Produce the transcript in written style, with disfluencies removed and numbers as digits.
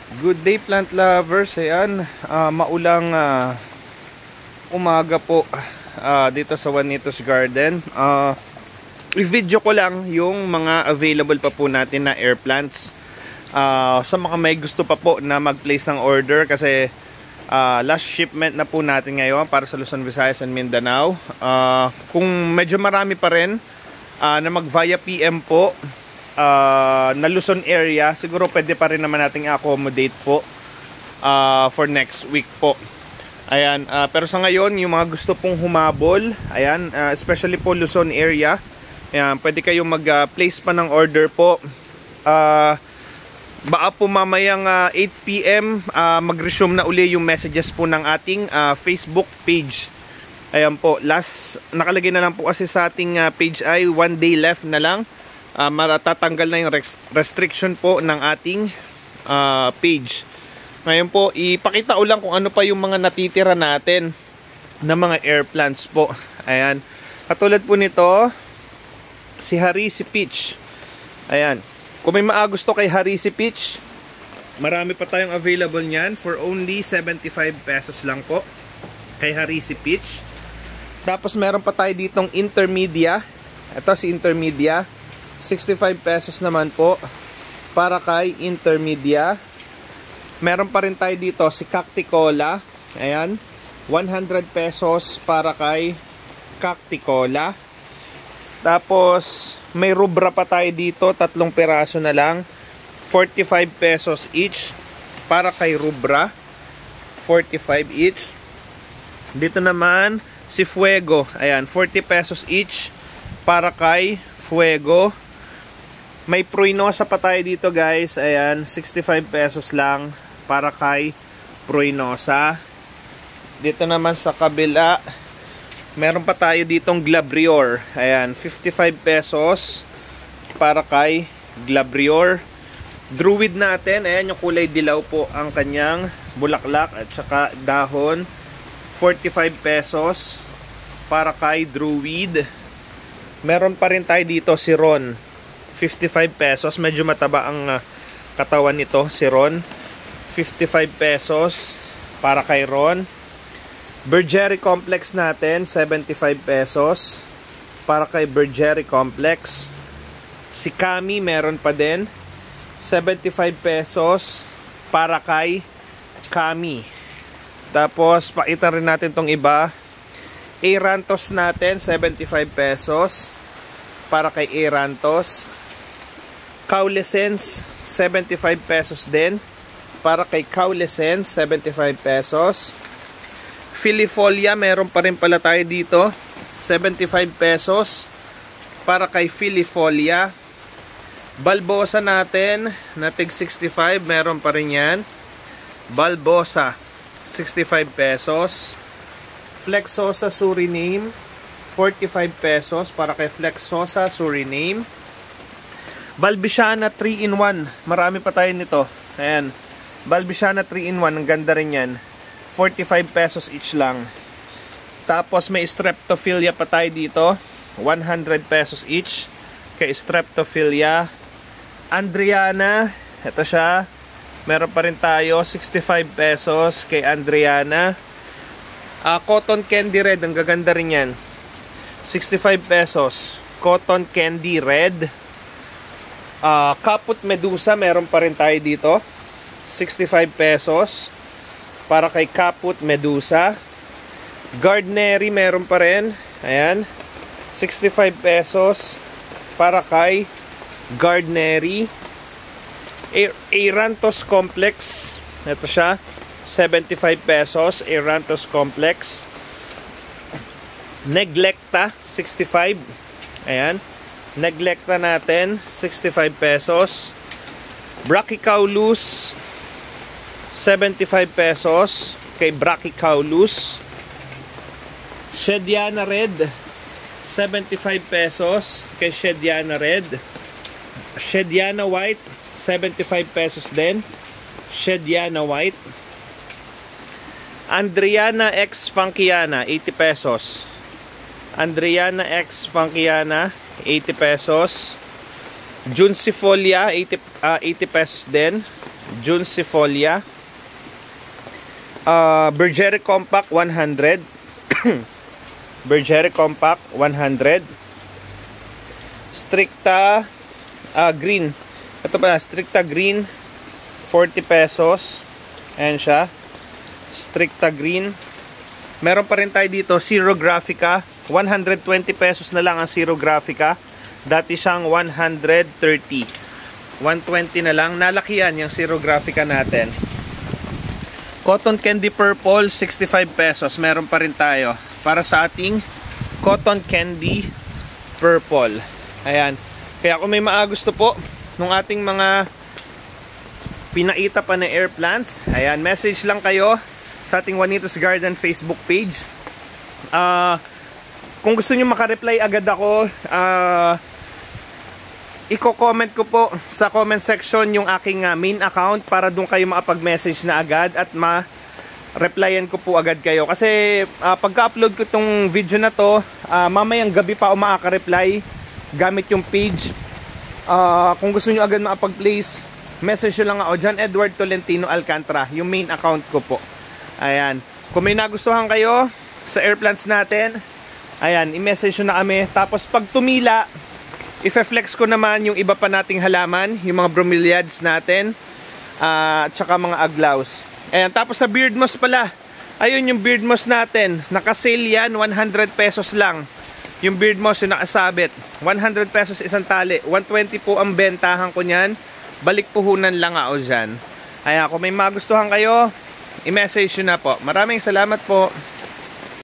Good day plant lovers. Ayan, maulang umaga po dito sa Juanitos Garden. I-video ko lang yung mga available pa po natin na air plants. Sa mga may gusto pa po na mag-place ng order kasi last shipment na po natin ngayon para sa Luzon, Visayas and Mindanao. Kung medyo marami pa rin na mag-via PM po na Luzon area, siguro pwede pa rin naman nating accommodate po for next week po. Ayan, pero sa ngayon yung mga gusto pong humabol, ayan, especially po Luzon area, ayan, pwede kayong mag-place pa ng order po. Baka po mamayang 8 PM mag-resume na uli yung messages po ng ating Facebook page. Ayan po, last nakalagay na lang po kasi sa ating page ay 1 day left na lang. Matatanggal na yung restriction po ng ating page. Ngayon po, ipakita ko lang kung ano pa yung mga natitira natin na mga air plants po. Ayan. Katulad po nito, si Harisi Peach. Ayan. Kung may gusto kay Harisi Peach, marami pa tayong available niyan for only 75 pesos lang po kay Harisi Peach. Tapos meron pa tayo ditong Intermedia. Ito si Intermedia. 65 pesos naman po para kay Intermedia. Meron pa rin tayo dito si Cacticola. Ayan, 100 pesos para kay Cacticola. Tapos may rubra pa tayo dito, 3 piraso na lang, 45 pesos each para kay rubra, 45 each. Dito naman si Fuego. Ayan, 40 pesos each para kay Fuego. May Pruinosa pa tayo dito guys. Ayan, 65 pesos lang para kay Pruinosa. Dito naman sa kabila, meron pa tayo ditong Glabrior. Ayan, 55 pesos para kay Glabrior. Druid natin, ayan yung kulay dilaw po ang kanyang bulaklak at saka dahon. 45 pesos para kay Druid. Meron pa rin tayo dito si Ron. 55 pesos. Medyo mataba ang katawan nito, si Ron. 55 pesos para kay Ron. Bergeri Complex natin, 75 pesos para kay Bergeri Complex. Si Kami meron pa din, 75 pesos para kay Kami. Tapos pakita rin natin tong iba. Arantos natin, 75 pesos para kay Arantos. Caulescence, 75 pesos din para kay Caulescence, 75 pesos. Filifolia, meron pa rin pala tayo dito, 75 pesos para kay Filifolia. Balbosa natin, natig 65, meron pa rin yan. Balbosa, 65 pesos. Flexosa Suriname, 45 pesos para kay Flexosa Suriname. Balbisiana 3-in-1, marami pa tayo nito. Ayan, Balbisiana 3-in-1, ang ganda rin yan, 45 pesos each lang. Tapos may Streptophilia pa tayo dito, 100 pesos each kay Streptophilia. Andriana, ito siya, meron pa rin tayo, 65 pesos kay Andriana. Cotton Candy Red, ang gaganda rin yan, 65 pesos. Cotton Candy Red. Caput Medusa, meron pa rin tayo dito, 65 pesos para kay Caput Medusa. Gardneri meron pa rin, ayan, 65 pesos para kay Gardneri. Arantos Complex, ito siya, 75 pesos, Arantos Complex. Neglecta, 65, ayan, Neglecta natin, 65 pesos. Brachycaulus, 75 pesos kay Brachycaulus. Shediana Red, 75 pesos kay Shediana Red. Shediana White, 75 pesos din. Shediana White. Andriana X Funkiana, 80 pesos. Andriana X Funkiana, 80 pesos. Juncifolia, 80 pesos din. Juncifolia. Bergeret Compact, 100. Bergeret Compact, 100. Stricta Green. Ito pala, Stricta Green, 40 pesos. Ayan siya. Stricta Green. Meron pa rin tayo dito, Zero Graphica. 120 pesos na lang ang Zero Graphica. Dati siyang 130. 120 na lang. Nalakihan yung Zero Graphica natin. Cotton Candy Purple, 65 pesos. Meron pa rin tayo para sa ating Cotton Candy Purple. Ayan. Kaya kung may gusto po nung ating mga pinaita pa na air plants, ayan, message lang kayo sa ating Juanito's Garden Facebook page. Kung gusto nyo makareply agad ako, i-comment ko po sa comment section yung aking main account para doon kayo makapag-message na agad at ma-replyan ko po agad kayo. Kasi pagka-upload ko itong video na to, mamayang gabi pa ako makaka-reply gamit yung page. Kung gusto nyo agad makapag-place, message nyo lang ako, John Edward Tolentino Alcantara, yung main account ko po. Ayan. Kung may nagustuhan kayo sa air plants natin, ayan, i-message nyo na kami. Tapos pag tumila, i-flex ko naman yung iba pa nating halaman, yung mga bromeliads natin, at saka mga aglaws. Ayan, tapos sa beard moss pala, ayun yung beard moss natin, naka-sale yan, 100 pesos lang. Yung beard moss yung nakasabit, 100 pesos isang tali, 120 po ang bentahan ko nyan. Balik puhunan lang ako dyan. Ayan, kung may magustuhan kayo, i-message nyo na po. Maraming salamat po.